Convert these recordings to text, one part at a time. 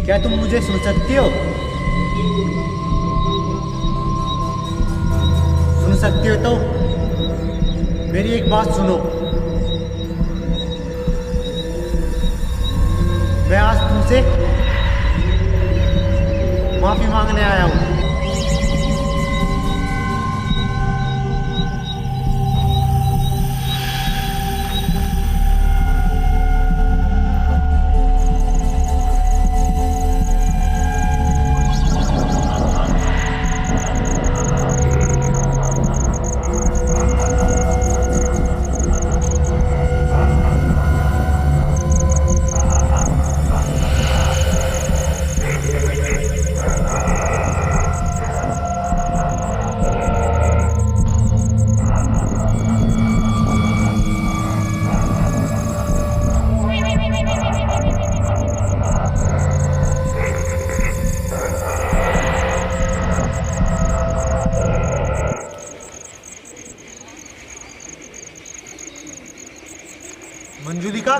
क्या तुम मुझे सुन सकती हो? सुन सकती हो तो मेरी एक बात सुनो। मैं आज तुमसे माफी मांगने आया हूँ। मंजुलिका,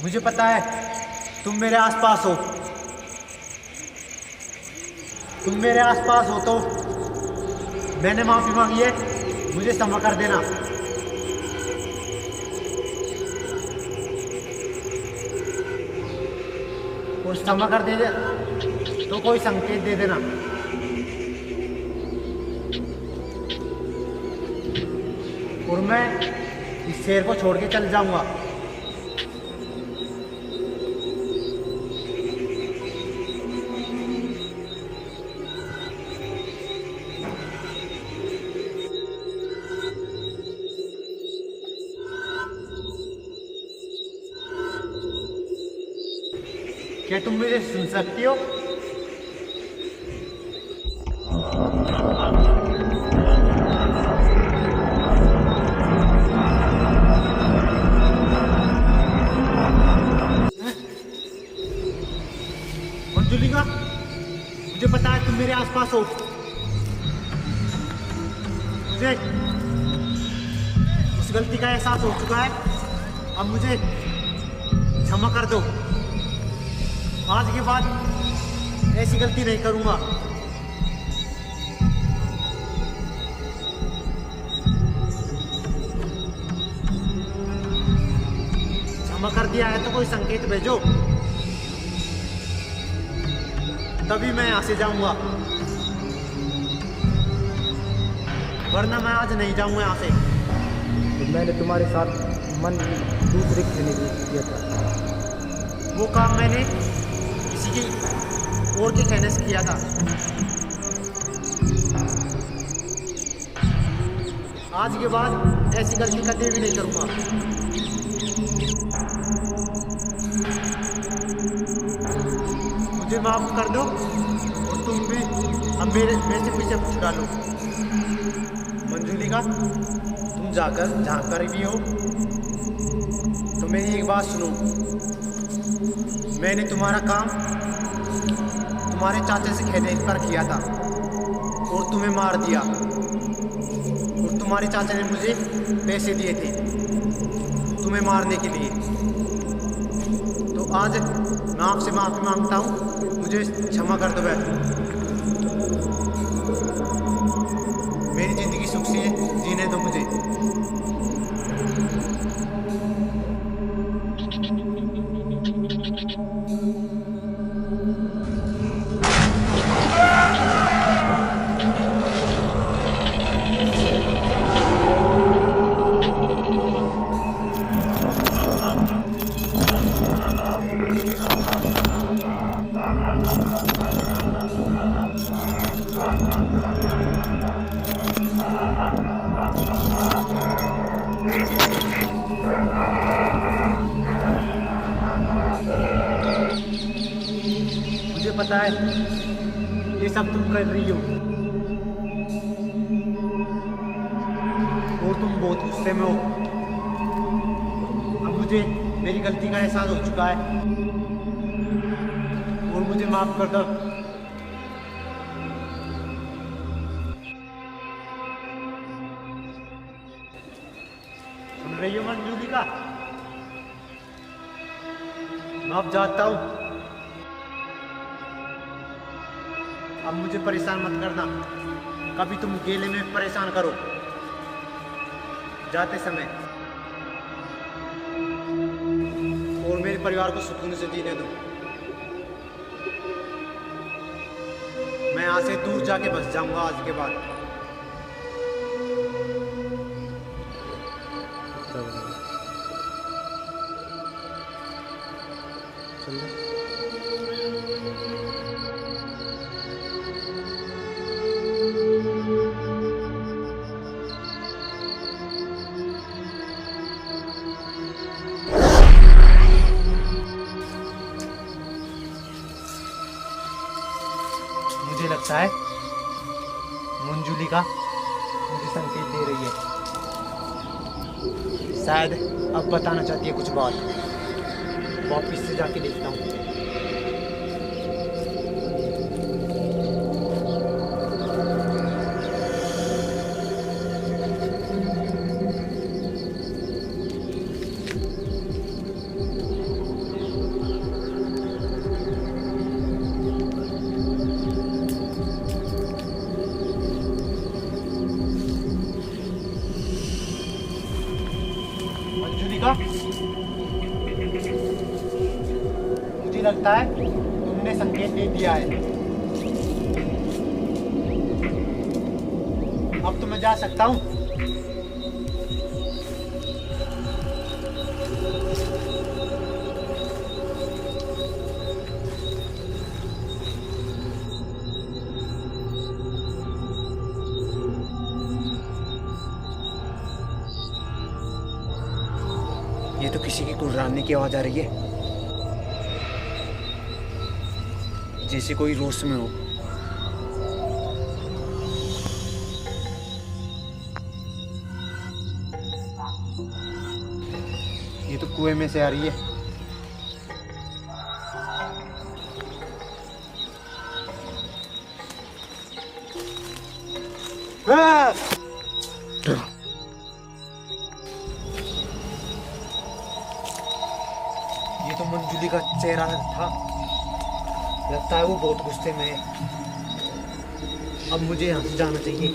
मुझे पता है तुम मेरे आसपास हो। तुम मेरे आसपास हो तो मैंने माफी मांगी है, मुझे क्षमा कर देना। और क्षमा कर दे तो कोई संकेत दे देना। और मैं इस शहर को छोड़ के चल जाऊंगा। क्या तुम मुझे सुन सकती हो? मंजुलिका, मुझे पता है तुम मेरे आसपास हो। मुझे उस गलती का एहसास हो चुका है। अब मुझे क्षमा कर दो। आज के बाद ऐसी गलती नहीं करूंगा। क्षमा कर दिया है तो कोई संकेत भेजो, तभी मैं यहाँ से जाऊंगा, वरना मैं आज नहीं जाऊंगा यहाँ से। तो मैंने तुम्हारे साथ मन दूसरे खेलने के लिए किया था। वो काम मैंने किसी की और के कहने से किया था। आज के बाद ऐसी गलती कभी भी नहीं करूंगा। मुझे माफ कर दो और तुम भी अब मेरे से पीछे छुड़ा लो। मंजुलिका, तुम जाकर जहाँ कर भी हो तो मेरी एक बात सुनो। मैंने तुम्हारा काम तुम्हारे चाचा से कहने पर किया था और तुम्हें मार दिया, और तुम्हारे चाचा ने मुझे पैसे दिए थे तुम्हें मारने के लिए। तो आज मैं आपसे माफ़ी मांगता हूँ, मुझे क्षमा कर दो। मेरी ज़िंदगी सुख से जीने दो मुझे। मुझे पता है ये सब तुम कर रही हो और तुम बहुत गुस्से में हो। अब मुझे मेरी गलती का एहसास हो चुका है और मुझे माफ कर दो। सुन रही हो मंजुलिका? मैं अब जाता हूँ। अब मुझे परेशान मत करना, कभी तुम अकेले में परेशान करो जाते समय, और मेरे परिवार को सुकून से जीने दो। मैं यहाँ से दूर जाके बस जाऊंगा आज के बाद। मुझे लगता है मंजुलिका मुझे संकेत दे रही है। शायद अब बताना चाहती है कुछ बात। वापिस से जाके देखता हूँ। मंजुलिका, मुझे लगता है तुमने संकेत दे दिया है। अब तो मैं जा सकता हूँ। ये तो किसी की गुर्राने की आवाज आ रही है। जैसे कोई रोश में हो। ये तो कुएं में से आ रही है। ये तो मंजुली का चेहरा था। लगता है वो बहुत गुस्से में है। अब मुझे यहाँ से जाना चाहिए।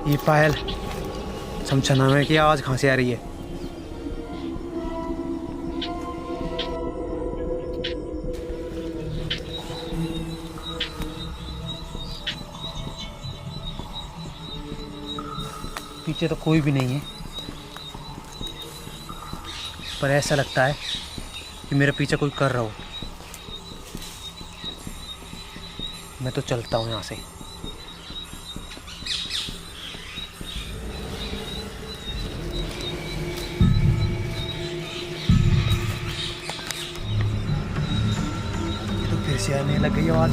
ये पायल छमछनाने की आवाज़ कहाँ से आ रही है? पीछे तो कोई भी नहीं है, पर ऐसा लगता है कि मेरे पीछे कोई कर रहा हो। मैं तो चलता हूँ यहाँ से। तो फिर से आने लग गई आवाज़।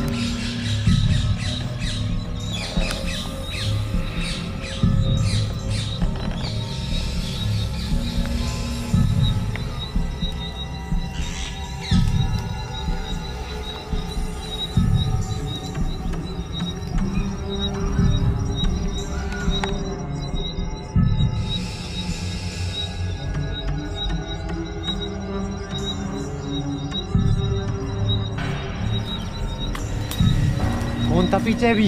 कौन था पीछे भी?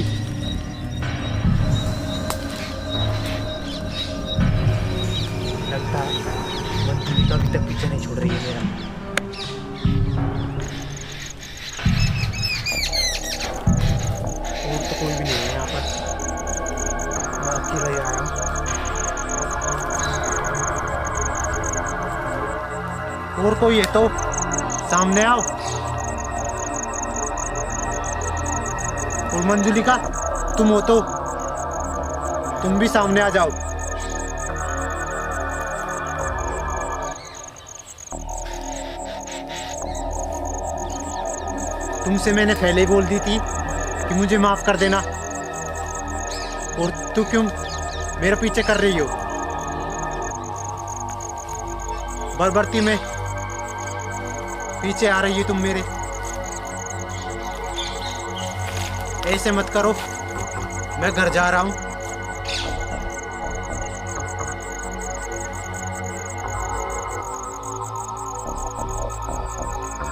लगता है मंजुली का अभी तक पीछे नहीं छोड़ रही है मेरा। और तो कोई भी नहीं है यहाँ पर, मैं अकेला ही आया हूँ। और कोई है तो सामने आओ। और मंजुली का तुम हो तो तुम भी सामने आ जाओ। तुमसे मैंने पहले ही बोल दी थी कि मुझे माफ कर देना, और तू क्यों मेरा पीछे कर रही हो? बरबरती में पीछे आ रही है तुम मेरे। ऐसे मत करो, मैं घर जा रहा हूँ।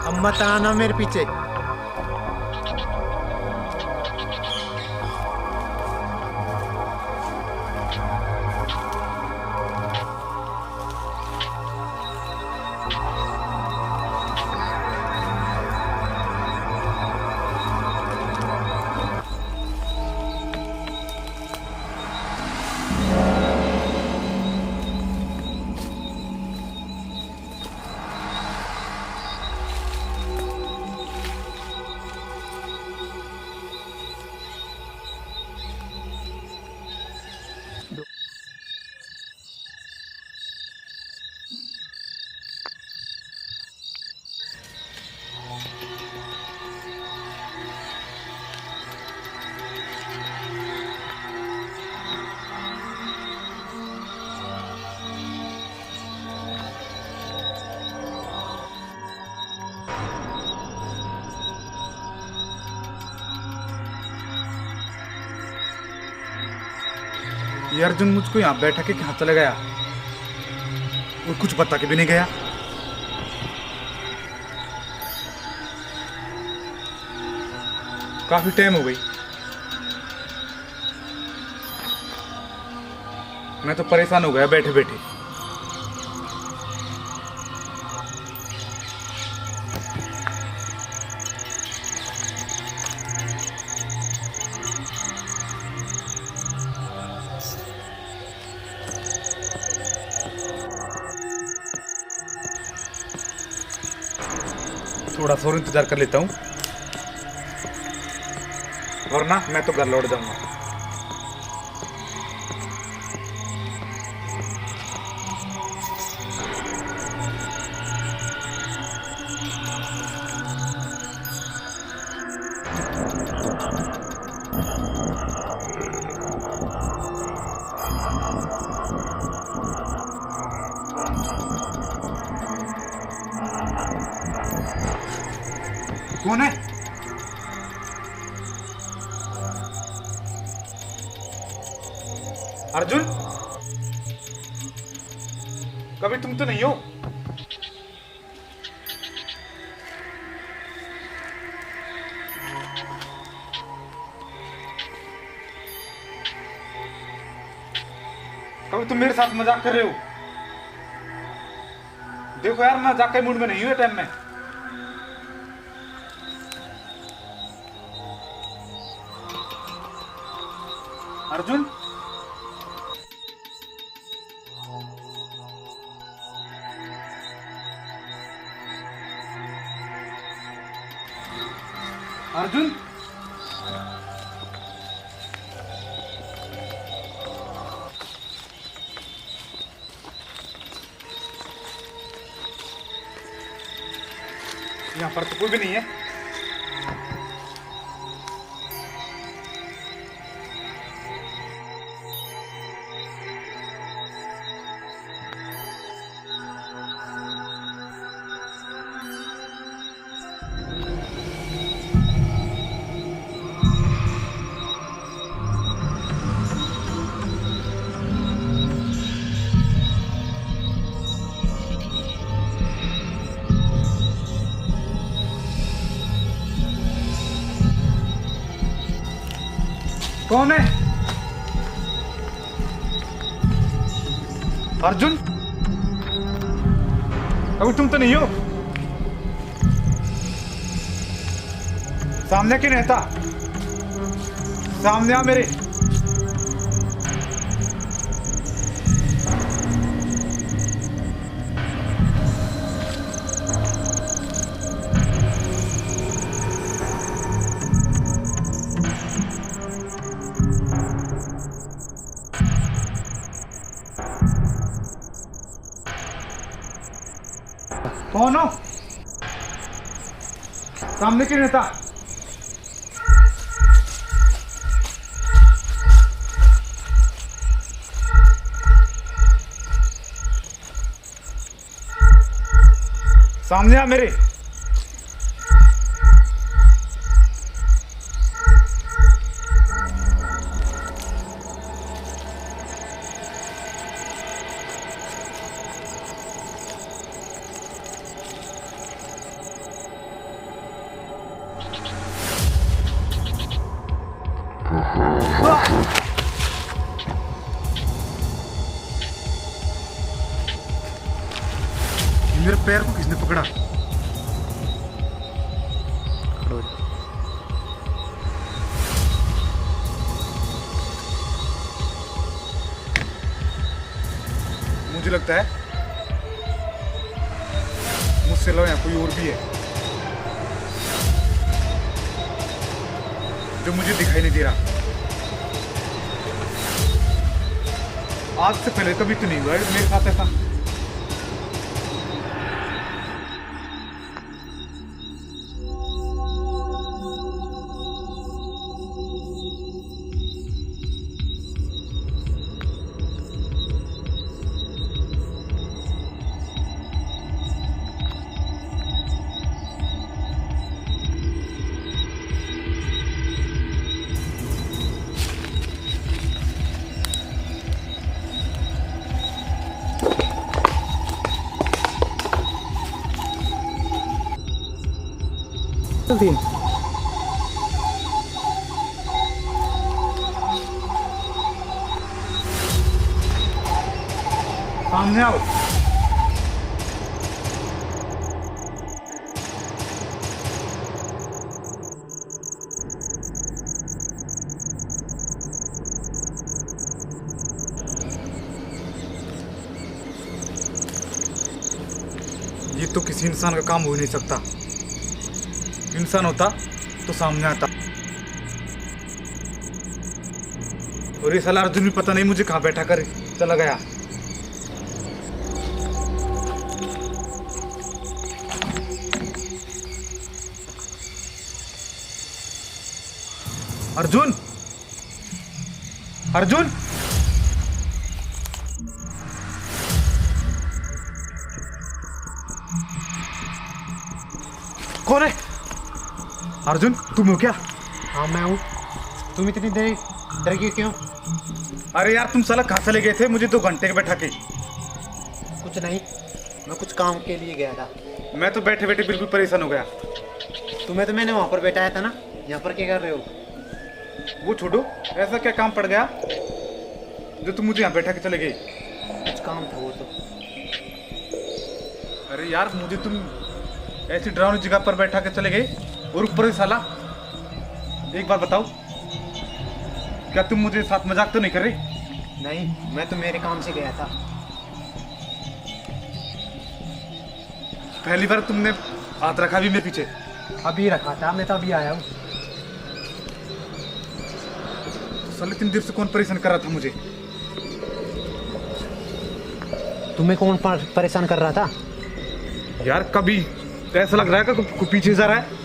अब मत आना मेरे पीछे। ये अर्जुन मुझको यहाँ बैठा के कहाँ चला गया और कुछ बता के भी नहीं गया। काफी टाइम हो गई, मैं तो परेशान हो गया बैठे बैठे। थोड़ा सा और इंतजार कर लेता हूँ, वरना मैं तो घर लौट जाऊंगा। कौन है? अर्जुन, कभी तुम तो नहीं हो? कभी तुम मेरे साथ मजाक कर रहे हो? देखो यार, मैं मजाक के मूड में नहीं हूं टाइम में। अर्जुन, अर्जुन, यहाँ पर तो कोई भी नहीं है। कौन है? अर्जुन, अभी तुम तो नहीं हो? सामने क्यों रहता? सामने आ मेरे। कौन हो? सामने क्यों रहता? सामने आ मेरे। मेरे पैर को किसने पकड़ा? मुझे लगता है मुझसे लो यहाँ कोई और भी है जो मुझे दिखाई नहीं दे रहा। आज से पहले कभी तो नहीं हुआ मेरे साथ ऐसा। सीन सामने आओ। ये तो किसी इंसान का काम हो ही नहीं सकता। इंसान होता तो सामने आता। और ये साला अर्जुन भी पता नहीं मुझे कहाँ बैठा कर चला गया। अर्जुन, अर्जुन, कौन है? अर्जुन तुम हो क्या? हाँ मैं हूँ। तुम इतनी देर डर गए क्यों? अरे यार तुम साला कहाँ चले गए थे मुझे 2 घंटे के बैठा के? कुछ नहीं, मैं कुछ काम के लिए गया था। मैं तो बैठे बैठे बिल्कुल परेशान हो गया। तुम्हें तो मैंने वहाँ पर बैठाया था ना, यहाँ पर क्या कर रहे हो? वो छोड़ो, ऐसा क्या काम पड़ गया जो तुम मुझे यहाँ बैठा के चले गए? कुछ काम था वो तो। अरे यार मुझे तुम ऐसी डरावनी जगह पर बैठा के चले गए और ऊपर से साला। एक बात बताओ, क्या तुम मुझे साथ मजाक तो नहीं कर रही? नहीं, मैं तो मेरे काम से गया था। पहली बार तुमने हाथ रखा भी मेरे पीछे। अभी रखा था, मैं तो अभी आया हूँ। तो साले 3 देर से कौन परेशान कर रहा था मुझे? तुम्हें कौन परेशान कर रहा था? यार कभी ऐसा लग रहा है कि कोई पीछे जा रहा है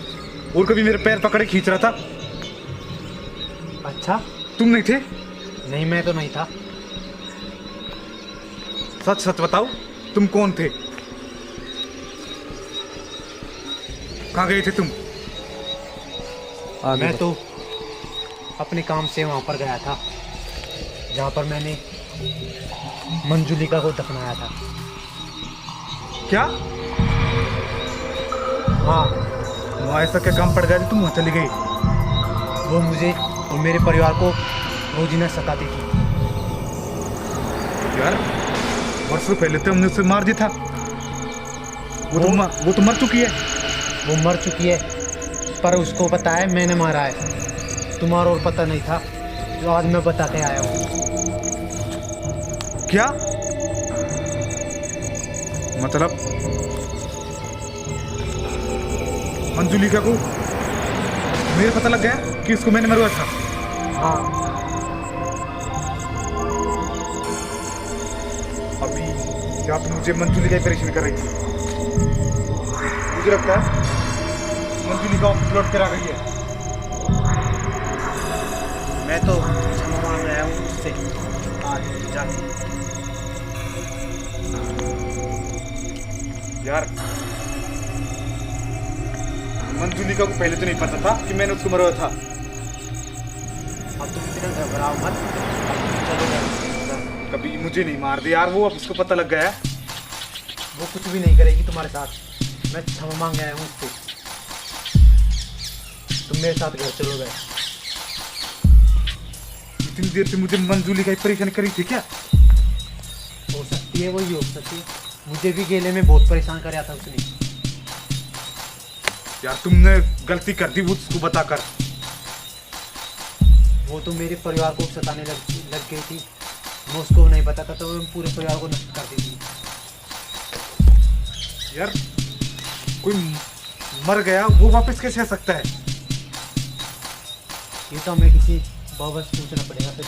और कभी मेरे पैर पकड़े खींच रहा था। अच्छा, तुम नहीं थे? नहीं मैं तो नहीं था। सच सच बताओ, तुम कौन थे? कहाँ गए थे तुम? मैं तो अपने काम से वहाँ पर गया था जहाँ पर मैंने मंजुलिका को दफनाया था। क्या? हाँ, वहाँ ऐसा क्या काम पड़ गया कि तुम वहाँ चली गई? वो मुझे और मेरे परिवार को रोजीना सताती थी। यार वर्षों पहले तो हमने उसे मार दिया था। वो तो मर चुकी है। वो मर चुकी है, पर उसको पता है मैंने मारा है। तुम्हारा और पता नहीं था, जो आज मैं बता के आया हूँ। क्या मतलब? मंजुलिका को मेरे पता लग गया कि इसको मैंने मरवाया था? हाँ, अभी क्या तुम मुझे मंजुलिका की परेशान कर रही थी? मुझे लगता है मंजुलिका ऑफिस लौट कर आ गई है। मैं तो क्षमा मांग रहा हूँ उससे आज जाके। यार मंजुलिका को पहले तो नहीं पता था कि मैंने उसको मरवाया था। अब तुम इतना घबराओ मत, चलो घर। कभी मुझे नहीं मार दे यार, वो अब उसको पता लग गया है। वो कुछ भी नहीं करेगी तुम्हारे साथ। मैं क्षमा मांग आया हूँ उससे। तुम मेरे साथ घर चलो गए। इतनी देर से मुझे मंजुलिका की परेशान करी थी क्या? हो सकती है, वही हो सकती है। मुझे भी गेले में बहुत परेशान कराया था उसने। यार तुमने गलती कर दी वो उसको बताकर। वो तो मेरे परिवार को सताने लग गई थी। मैं उसको नहीं बताता तो वो पूरे परिवार को नष्ट कर देती। यार कोई मर गया वो वापस कैसे आ सकता है? ये तो हमें किसी बाबा से पूछना पड़ेगा फिर।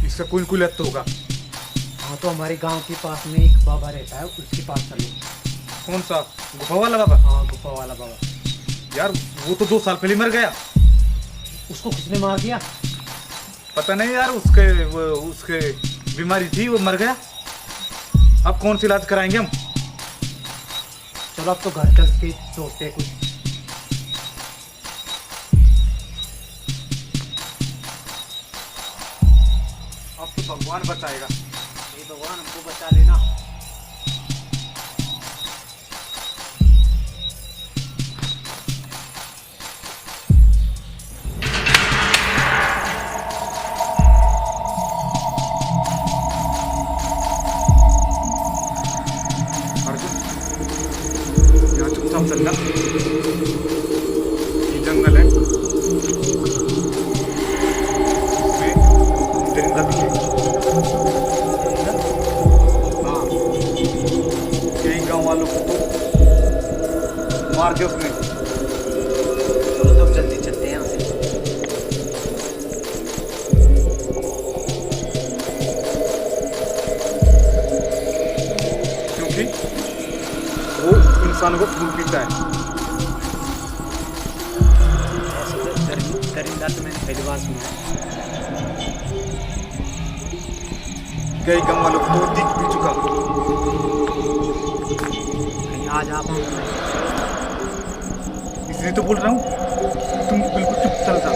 इसका कोई कुलत तो होगा। हाँ, तो हमारे गांव के पास में एक बाबा रहता है, उसके पास चलो। कौन सा? गुफा वाला बाबा? हाँ, गुफा वाला बाबा। यार वो तो 2 साल पहले मर गया। उसको किसने मार दिया? पता नहीं यार, उसके बीमारी थी, वो मर गया। अब कौन सी इलाज कराएंगे हम? चलो अब तो घर चल के सोचते हैं कुछ। अब तो भगवान बचाएगा। हे भगवान, हमको बचा लेना। साफ चलना, ये जंगल है, इसमें दरिंदा भी है। हाँ, यही गाँव वालों को तो मार दिया उसने। चलो तो जल्दी चलते हैं यहाँ से। क्योंकि वो इंसानों को खून पीता है। ऐसे तो दरिंदा तो मैंने पहली बार सुना है। कई गाँव वालों को तो दिख भी चुका। कहीं आज आप इसलिए तो बोल रहा हूँ, तुम बिल्कुल चुप चल जा।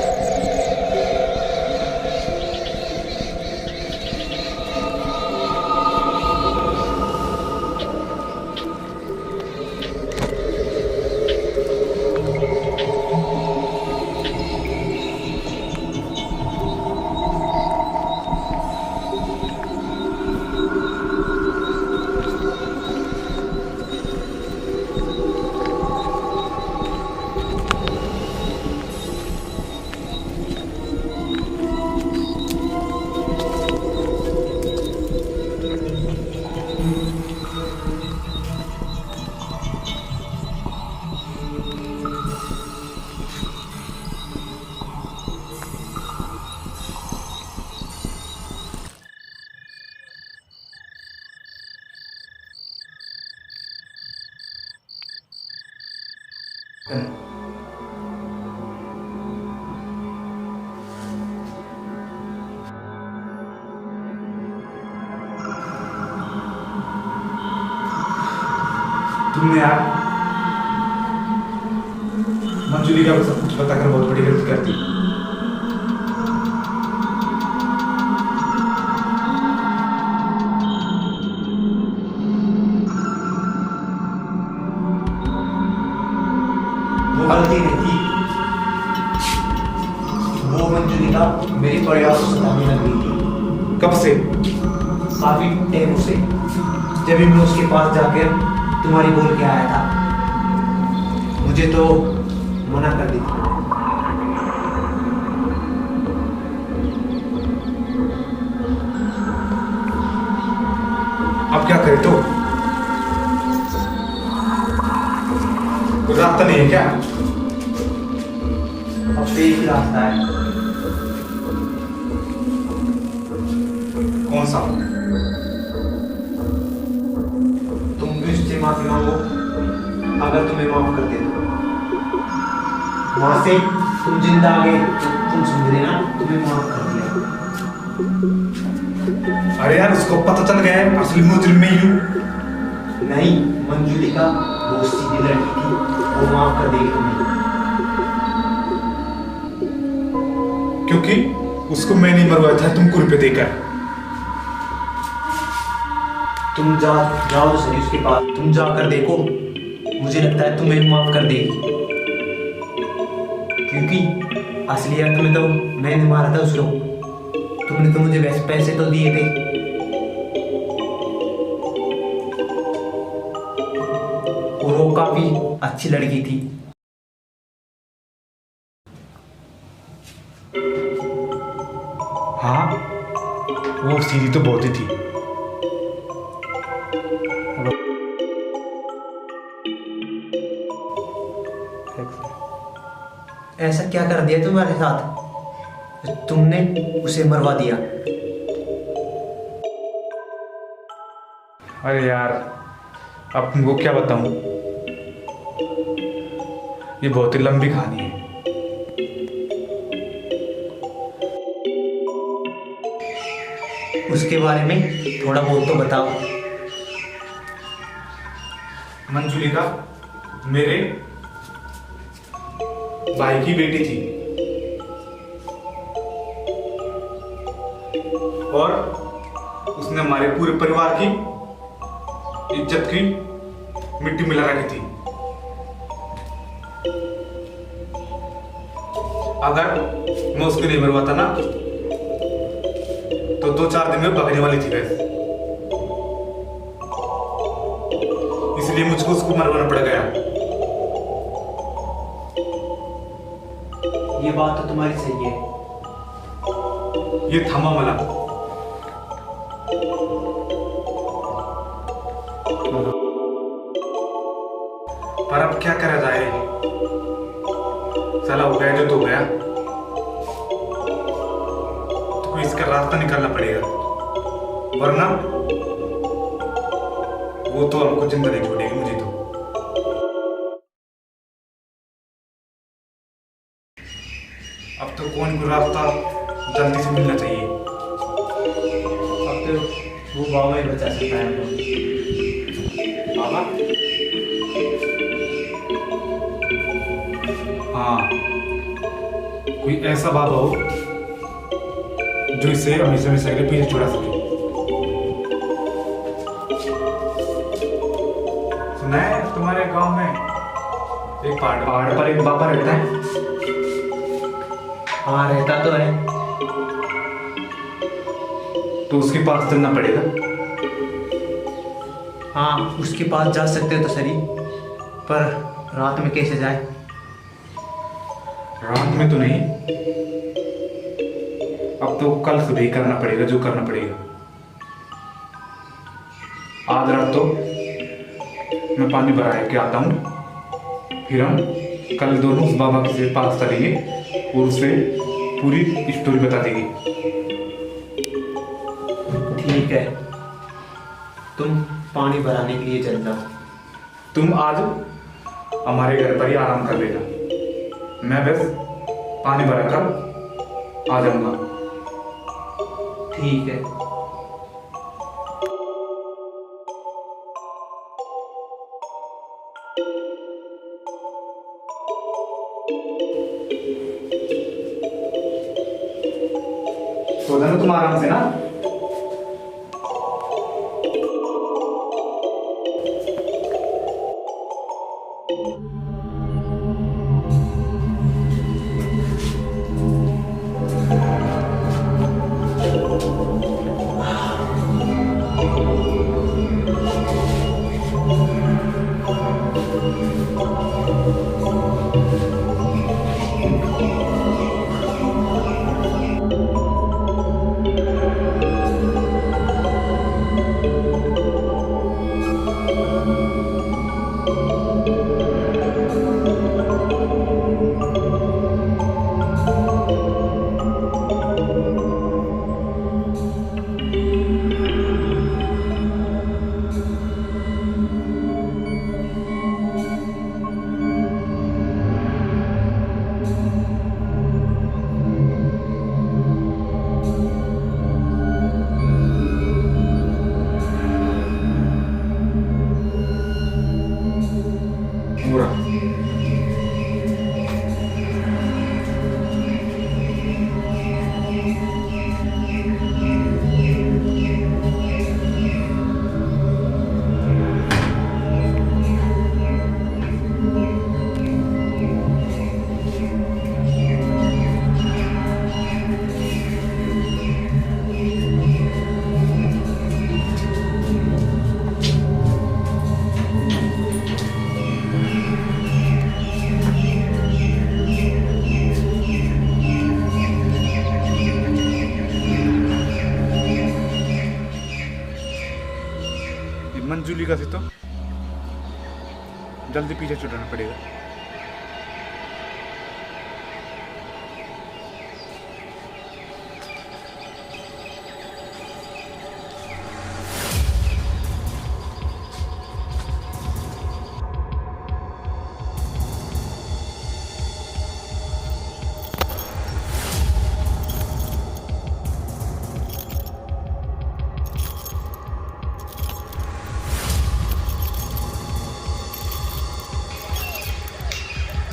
तुमने यार मंजूरी का सब कुछ बताकर बहुत बड़ी गलती कर दी। वो गलती नहीं थी, वो मंजूरी का मेरे परिवार को सताने लग गई थी। कब से? काफी टाइम से, जब भी मैं उसके पास जाकर तुम्हारी बोल के आया था, मुझे तो मना कर दी थी। अब क्या करे तो? कोई रास्ता नहीं है क्या? अब तो एक ही रास्ता है। कौन सा? तुम भी उससे माफी मांगो, अगर तुम्हें माफ कर दे तो। वहां से तुम जिंदा आ गए तो तुम समझ लेना तुम्हें माफ कर दिया। अरे यार, उसको पता चल गया है असली मुजरिम मैं ही हूँ। नहीं, मंजूरी का वो सीधी लड़की थी, वो माफ कर देगी तुम्हें। क्योंकि उसको मैं नहीं मरवाया था तुमको रुपए देकर। तुम जाओ तो सही उसके पास, तुम जाकर देखो, मुझे लगता है तुम्हें माफ कर देगी। क्योंकि असलियत में तो मैंने मारा था उसको, तुमने तो मुझे वैसे पैसे तो दिए थे। और वो काफी अच्छी लड़की थी। हाँ, वो सीधी तो बहुत ही थी। ऐसा क्या कर दिया तुम्हारे साथ, तुमने उसे मरवा दिया? अरे यार, अब तुमको क्या बताऊं, ये बहुत ही लंबी कहानी है। उसके बारे में थोड़ा बहुत तो बताओ। मंजुलिका मेरे भाई की बेटी थी और उसने हमारे पूरे परिवार की इज्जत की मिट्टी मिला रखी थी। अगर मैं उसको नहीं मरवाता ना तो 2-4 दिन में भागने वाली थी वैसे, इसलिए मुझको उसको मरवाना पड़ गया। ये बात तो तुम्हारी सही है। ये थमा मला। पर अब क्या करा जाए, साला हो गया जो तो हो गया, तो कोई इसका रास्ता निकालना पड़ेगा, वरना वो तो हमको जिंदा नहीं छोड़ेगी मुझे तो। अब तो कौन को रास्ता जल्दी से मिलना चाहिए। अब तो वो बाबा ही बचा सकता है हमको। बाबा? हाँ, कोई ऐसा बाबा हो जो इसे हमेशा हमेशा के लिए पीछे छुड़ा सके। सुना है तुम्हारे गांव में एक पहाड़ पर एक बाबा रहता है? हाँ, रहता तो है। तो उसके पास चलना पड़ेगा। हाँ, उसके पास जा सकते हो तो सही, पर रात में कैसे जाए? रात में तो नहीं, अब तो कल सुबह ही करना पड़ेगा जो करना पड़ेगा। आज रात तो मैं पानी भरा के आता हूँ, फिर हम कल दोनों उस बाबा के पास चलेंगे और उसे पूरी स्टोरी बता देंगे। ठीक है, तुम पानी भराने के लिए चल जाओ। तुम आज हमारे घर पर ही आराम कर लेना, मैं बस पानी भरा कर आ जाऊंगा। ठीक है। तो जाना तुम आराम से ना। मंजूली का से तो जल्दी पीछे छुड़ाना पड़ेगा।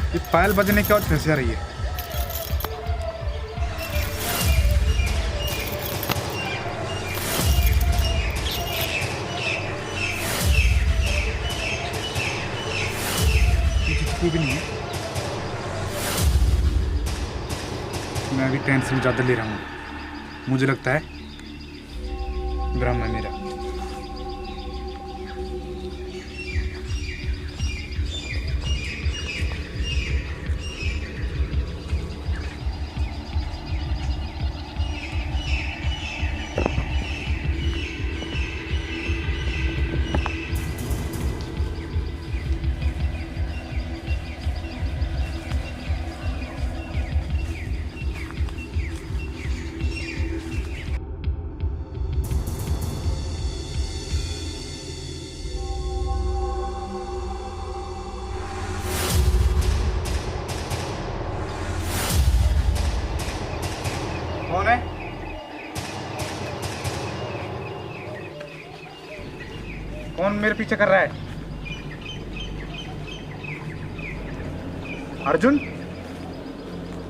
ये पायल बजने की आवाज कैसे आ रही है? पीछे तो कोई भी नहीं है। मैं अभी टेंशन ज़्यादा ले रहा हूँ, मुझे लगता है भ्रम है मेरा। मेरे पीछे कर रहा है? अर्जुन,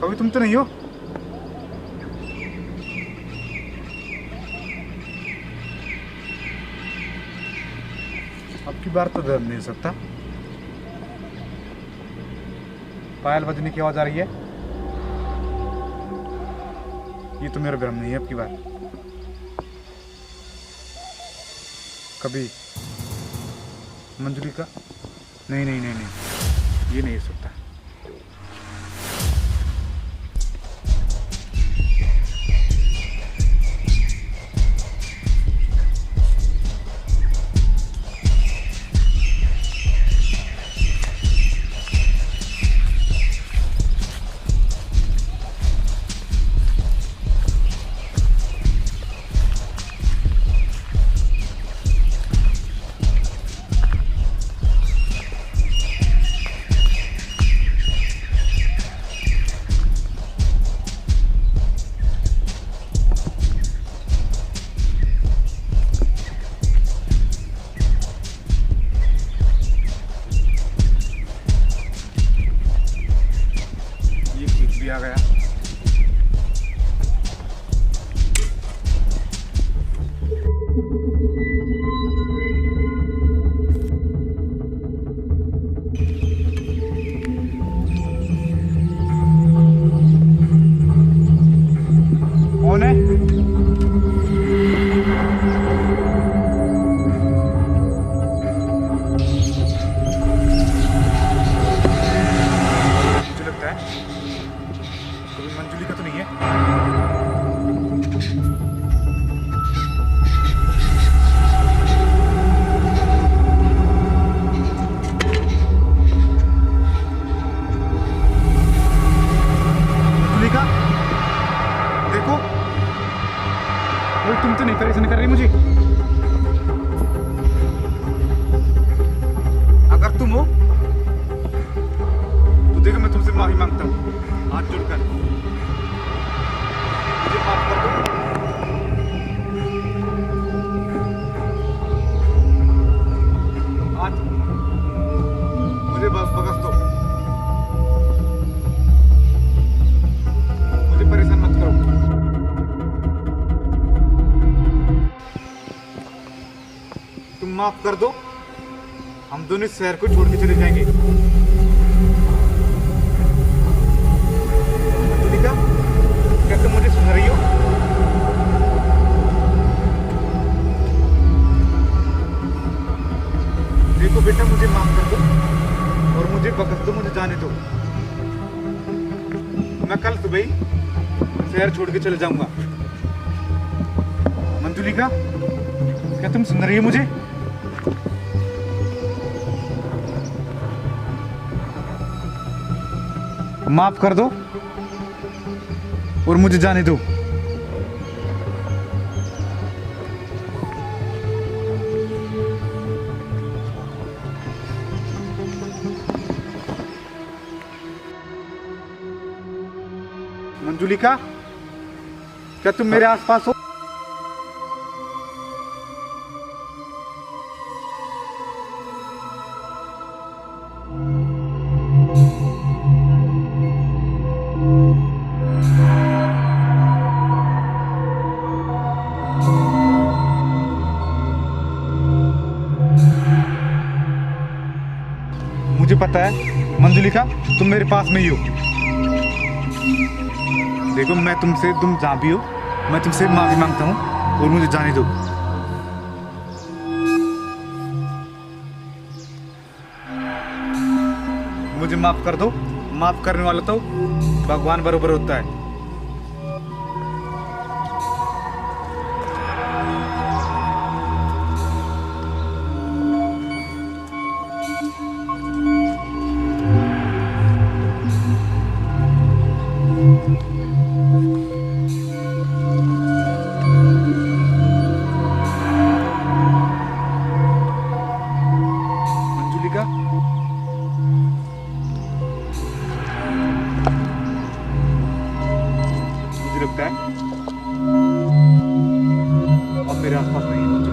कभी तुम तो नहीं हो? अब की बार तो डर नहीं हो सकता। पायल बजने की आवाज आ रही है। ये तो मेरा भ्रम नहीं है अब की बार। कभी मंजुली का? नहीं नहीं नहीं नहीं, ये नहीं हो सकता। आ गया। कौन है? मुझे लगता है कभी मंजुली का तो नहीं है। मंजुली का देखो, कोई तुम तो नहीं परेशान कर रही मुझे। अगर तुम हो तो देखो, मैं तुमसे माफी मांगता हूँ हाथ जोड़कर। मुझे माफ कर दो। आज मुझे बस बख्श दो। मुझे परेशान मत करो। तुम माफ कर दो, हम दोनों इस शहर को छोड़ के चले जाएंगे। मंजुलिका, क्या तुम मुझे सुन रही हो? देखो बेटा, मुझे माफ कर दो और मुझे बख्श दो, मुझे जाने दो। मैं कल सुबह ही शहर छोड़ के चले जाऊंगा। मंजुलिका, क्या तुम सुन रही हो मुझे? माफ कर दो और मुझे जाने दो। मंजुलिका, क्या तुम मेरे आसपास हो? मुझे पता है मंजुलिका, तुम मेरे पास में ही हो। देखो, मैं तुमसे, तुम जहाँ भी हो, मैं तुमसे माफी मांगता हूँ और मुझे जाने दो। मुझे माफ कर दो। माफ करने वाला तो भगवान बरोबर होता है। मंजुलिका, मुझे लगता है अब मेरे आसपास नहीं है।